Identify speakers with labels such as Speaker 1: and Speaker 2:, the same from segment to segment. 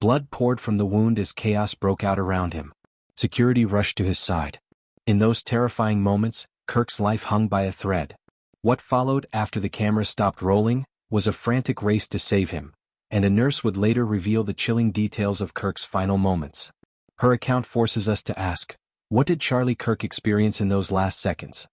Speaker 1: Blood poured from the wound as chaos broke out around him. Security rushed to his side. In those terrifying moments, Kirk's life hung by a thread. What followed after the camera stopped rolling was a frantic race to save him, and a nurse would later reveal the chilling details of Kirk's final moments. Her account forces us to ask, what did Charlie Kirk experience in those last seconds?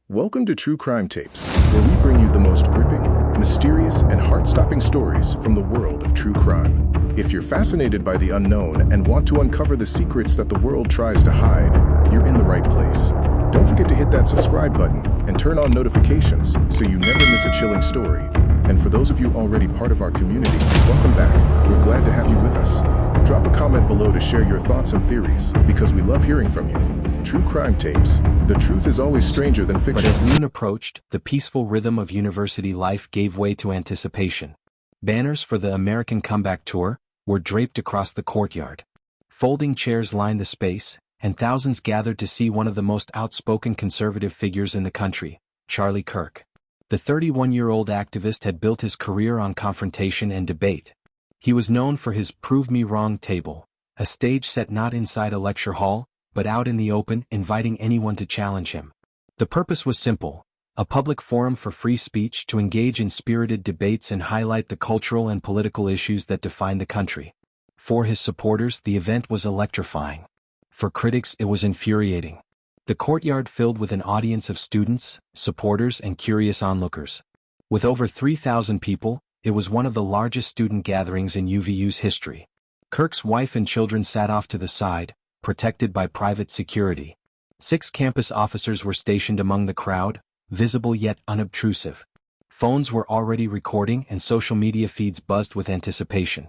Speaker 2: Welcome to True Crime Tapes, where we bring you the most gripping, mysterious, and heart-stopping stories from the world of true crime. If you're fascinated by the unknown and want to uncover the secrets that the world tries to hide, you're in the right place. Don't forget to hit that subscribe button and turn on notifications so you never miss a chilling story. And for those of you already part of our community, welcome back. We're glad to have you with us. Drop a comment below to share your thoughts and theories, because we love hearing from you. True Crime Tapes. The truth is always stranger than fiction.
Speaker 1: But as noon approached, the peaceful rhythm of university life gave way to anticipation. Banners for the American Comeback Tour were draped across the courtyard. Folding chairs lined the space, and thousands gathered to see one of the most outspoken conservative figures in the country, Charlie Kirk. The 31-year-old activist had built his career on confrontation and debate. He was known for his Prove Me Wrong table, a stage set not inside a lecture hall, but out in the open, inviting anyone to challenge him. The purpose was simple: a public forum for free speech to engage in spirited debates and highlight the cultural and political issues that define the country. For his supporters, the event was electrifying. For critics, it was infuriating. The courtyard filled with an audience of students, supporters, and curious onlookers. With over 3,000 people, it was one of the largest student gatherings in UVU's history. Kirk's wife and children sat off to the side, protected by private security. 6 campus officers were stationed among the crowd, visible yet unobtrusive. Phones were already recording and social media feeds buzzed with anticipation.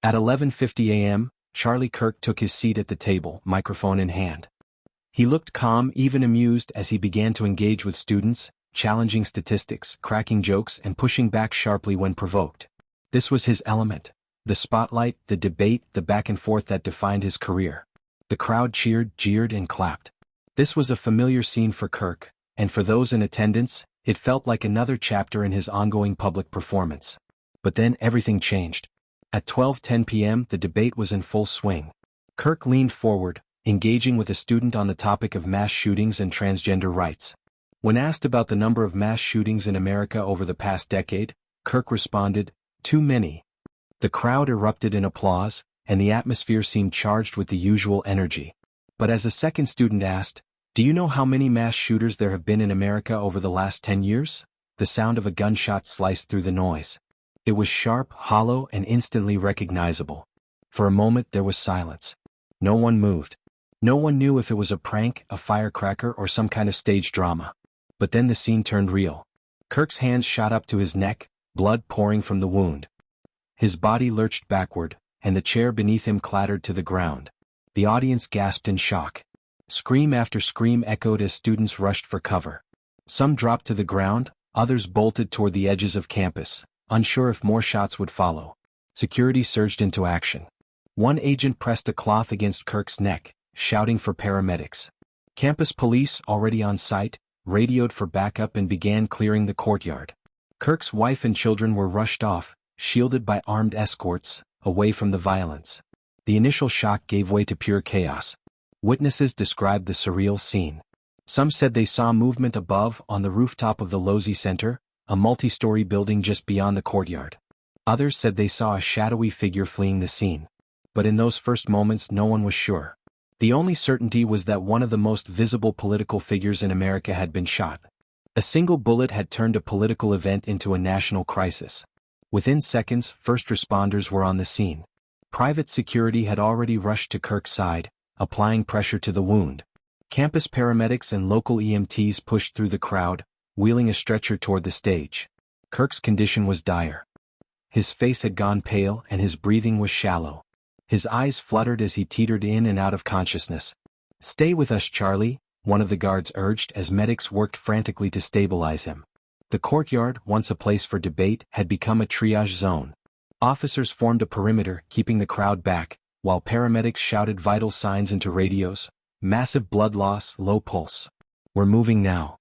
Speaker 1: At 11:50 a.m., Charlie Kirk took his seat at the table, microphone in hand. He looked calm, even amused, as he began to engage with students, challenging statistics, cracking jokes, and pushing back sharply when provoked. This was his element: the spotlight, the debate, the back and forth that defined his career. The crowd cheered, jeered, and clapped. This was a familiar scene for Kirk, and for those in attendance, it felt like another chapter in his ongoing public performance. But then everything changed. At 12:10 p.m., the debate was in full swing. Kirk leaned forward, engaging with a student on the topic of mass shootings and transgender rights. When asked about the number of mass shootings in America over the past decade, Kirk responded, "Too many." The crowd erupted in applause, and the atmosphere seemed charged with the usual energy. But as a second student asked, "Do you know how many mass shooters there have been in America over the last 10 years? The sound of a gunshot sliced through the noise. It was sharp, hollow, and instantly recognizable. For a moment there was silence. No one moved. No one knew if it was a prank, a firecracker, or some kind of stage drama. But then the scene turned real. Kirk's hands shot up to his neck, blood pouring from the wound. His body lurched backward, and the chair beneath him clattered to the ground. The audience gasped in shock. Scream after scream echoed as students rushed for cover. Some dropped to the ground, others bolted toward the edges of campus, unsure if more shots would follow. Security surged into action. One agent pressed a cloth against Kirk's neck, shouting for paramedics. Campus police, already on site, radioed for backup and began clearing the courtyard. Kirk's wife and children were rushed off, shielded by armed escorts, away from the violence. The initial shock gave way to pure chaos. Witnesses described the surreal scene. Some said they saw movement above, on the rooftop of the Losey Center, a multi-story building just beyond the courtyard. Others said they saw a shadowy figure fleeing the scene. But in those first moments no one was sure. The only certainty was that one of the most visible political figures in America had been shot. A single bullet had turned a political event into a national crisis. Within seconds, first responders were on the scene. Private security had already rushed to Kirk's side, applying pressure to the wound. Campus paramedics and local EMTs pushed through the crowd, wheeling a stretcher toward the stage. Kirk's condition was dire. His face had gone pale and his breathing was shallow. His eyes fluttered as he teetered in and out of consciousness. "Stay with us, Charlie," one of the guards urged as medics worked frantically to stabilize him. The courtyard, once a place for debate, had become a triage zone. Officers formed a perimeter, keeping the crowd back, while paramedics shouted vital signs into radios: massive blood loss, low pulse. "We're moving now."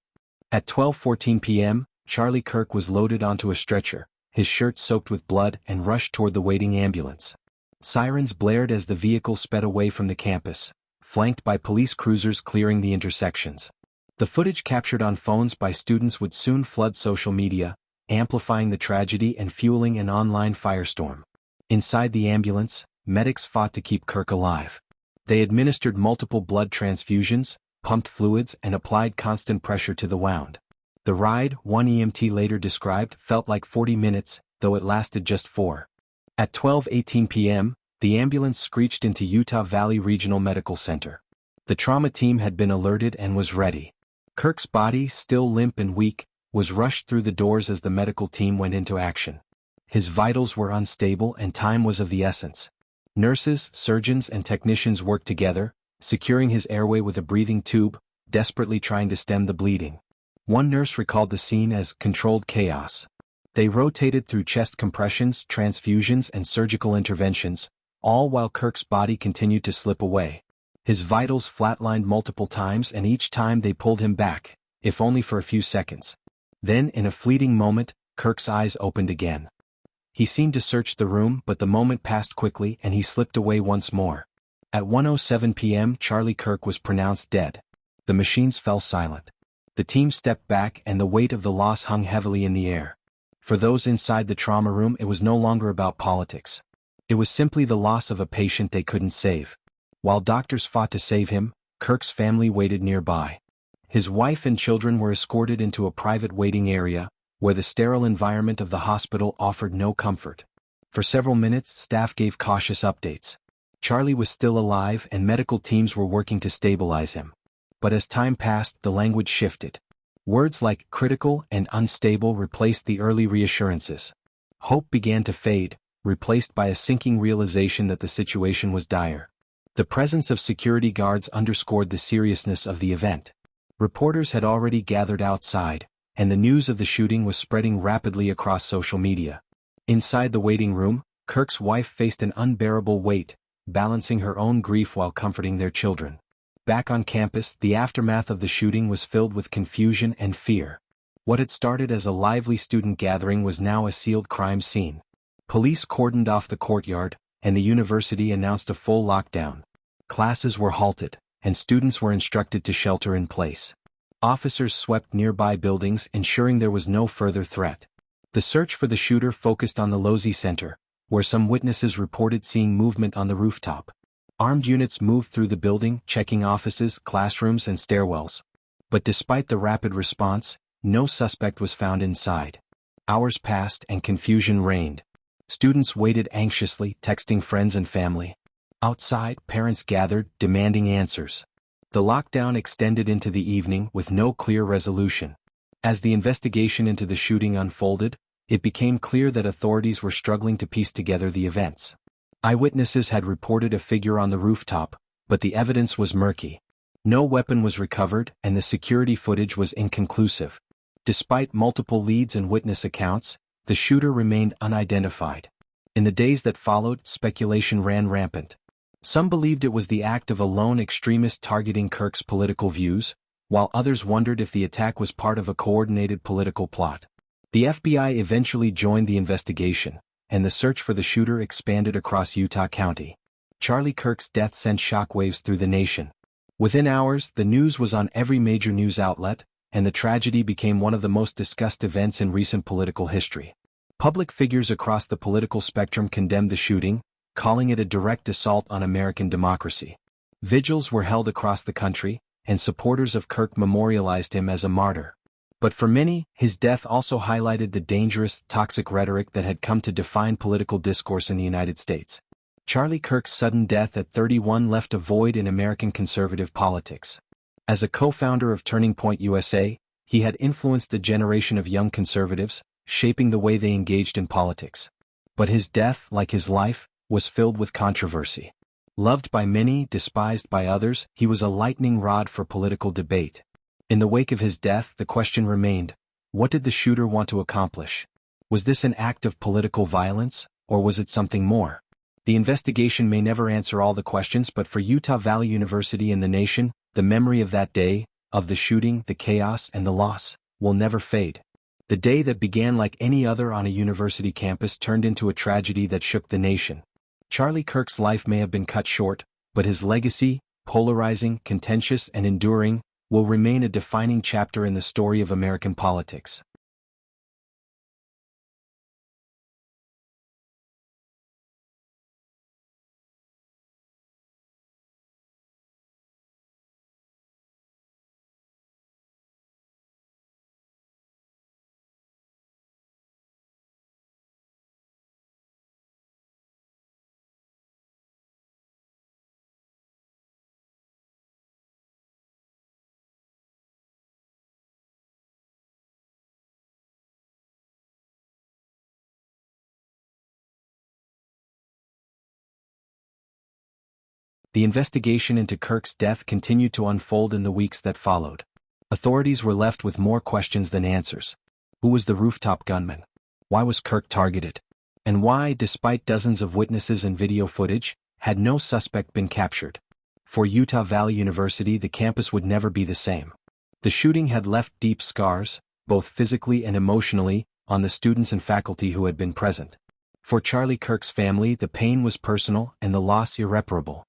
Speaker 1: At 12:14 p.m., Charlie Kirk was loaded onto a stretcher, his shirt soaked with blood, and rushed toward the waiting ambulance. Sirens blared as the vehicle sped away from the campus, flanked by police cruisers clearing the intersections. The footage captured on phones by students would soon flood social media, amplifying the tragedy and fueling an online firestorm. Inside the ambulance, medics fought to keep Kirk alive. They administered multiple blood transfusions, pumped fluids, and applied constant pressure to the wound. The ride, one EMT later described, felt like 40 minutes, though it lasted just 4. At 12:18 p.m., the ambulance screeched into Utah Valley Regional Medical Center. The trauma team had been alerted and was ready. Kirk's body, still limp and weak, was rushed through the doors as the medical team went into action. His vitals were unstable and time was of the essence. Nurses, surgeons, and technicians worked together, securing his airway with a breathing tube, desperately trying to stem the bleeding. One nurse recalled the scene as controlled chaos. They rotated through chest compressions, transfusions, and surgical interventions, all while Kirk's body continued to slip away. His vitals flatlined multiple times, and each time they pulled him back, if only for a few seconds. Then, in a fleeting moment, Kirk's eyes opened again. He seemed to search the room, but the moment passed quickly and he slipped away once more. At 1:07 p.m., Charlie Kirk was pronounced dead. The machines fell silent. The team stepped back and the weight of the loss hung heavily in the air. For those inside the trauma room, it was no longer about politics. It was simply the loss of a patient they couldn't save. While doctors fought to save him, Kirk's family waited nearby. His wife and children were escorted into a private waiting area, where the sterile environment of the hospital offered no comfort. For several minutes, staff gave cautious updates. Charlie was still alive and medical teams were working to stabilize him. But as time passed, the language shifted. Words like critical and unstable replaced the early reassurances. Hope began to fade, replaced by a sinking realization that the situation was dire. The presence of security guards underscored the seriousness of the event. Reporters had already gathered outside, and the news of the shooting was spreading rapidly across social media. Inside the waiting room, Kirk's wife faced an unbearable weight, balancing her own grief while comforting their children. Back on campus, the aftermath of the shooting was filled with confusion and fear. What had started as a lively student gathering was now a sealed crime scene. Police cordoned off the courtyard, and the university announced a full lockdown. Classes were halted, and students were instructed to shelter in place. Officers swept nearby buildings, ensuring there was no further threat. The search for the shooter focused on the Losey Center, where some witnesses reported seeing movement on the rooftop. Armed units moved through the building, checking offices, classrooms, and stairwells. But despite the rapid response, no suspect was found inside. Hours passed and confusion reigned. Students waited anxiously, texting friends and family. Outside, parents gathered, demanding answers. The lockdown extended into the evening with no clear resolution. As the investigation into the shooting unfolded, it became clear that authorities were struggling to piece together the events. Eyewitnesses had reported a figure on the rooftop, but the evidence was murky. No weapon was recovered, and the security footage was inconclusive. Despite multiple leads and witness accounts, the shooter remained unidentified. In the days that followed, speculation ran rampant. Some believed it was the act of a lone extremist targeting Kirk's political views, while others wondered if the attack was part of a coordinated political plot. The FBI eventually joined the investigation, and the search for the shooter expanded across Utah County. Charlie Kirk's death sent shockwaves through the nation. Within hours, the news was on every major news outlet, and the tragedy became one of the most discussed events in recent political history. Public figures across the political spectrum condemned the shooting, calling it a direct assault on American democracy. Vigils were held across the country, and supporters of Kirk memorialized him as a martyr. But for many, his death also highlighted the dangerous, toxic rhetoric that had come to define political discourse in the United States. Charlie Kirk's sudden death at 31 left a void in American conservative politics. As a co-founder of Turning Point USA, he had influenced a generation of young conservatives, shaping the way they engaged in politics. But his death, like his life, was filled with controversy. Loved by many, despised by others, he was a lightning rod for political debate. In the wake of his death, the question remained, what did the shooter want to accomplish? Was this an act of political violence, or was it something more? The investigation may never answer all the questions, but for Utah Valley University and the nation, the memory of that day, of the shooting, the chaos, and the loss, will never fade. The day that began like any other on a university campus turned into a tragedy that shook the nation. Charlie Kirk's life may have been cut short, but his legacy, polarizing, contentious, and enduring, will remain a defining chapter in the story of American politics. The investigation into Kirk's death continued to unfold in the weeks that followed. Authorities were left with more questions than answers. Who was the rooftop gunman? Why was Kirk targeted? And why, despite dozens of witnesses and video footage, had no suspect been captured? For Utah Valley University, the campus would never be the same. The shooting had left deep scars, both physically and emotionally, on the students and faculty who had been present. For Charlie Kirk's family, the pain was personal and the loss irreparable.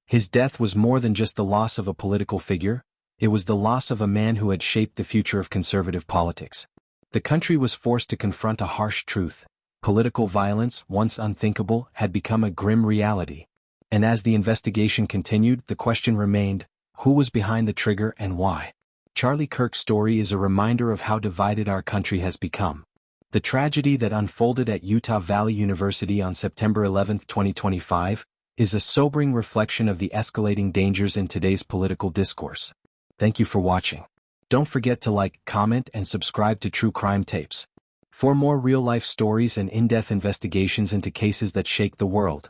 Speaker 1: His death was more than just the loss of a political figure, it was the loss of a man who had shaped the future of conservative politics. The country was forced to confront a harsh truth. Political violence, once unthinkable, had become a grim reality. And as the investigation continued, the question remained, who was behind the trigger and why? Charlie Kirk's story is a reminder of how divided our country has become. The tragedy that unfolded at Utah Valley University on September 11, 2025, is a sobering reflection of the escalating dangers in today's political discourse. Thank you for watching. Don't forget to like, comment, and subscribe to True Crime Tapes. For more real-life stories and in-depth investigations into cases that shake the world,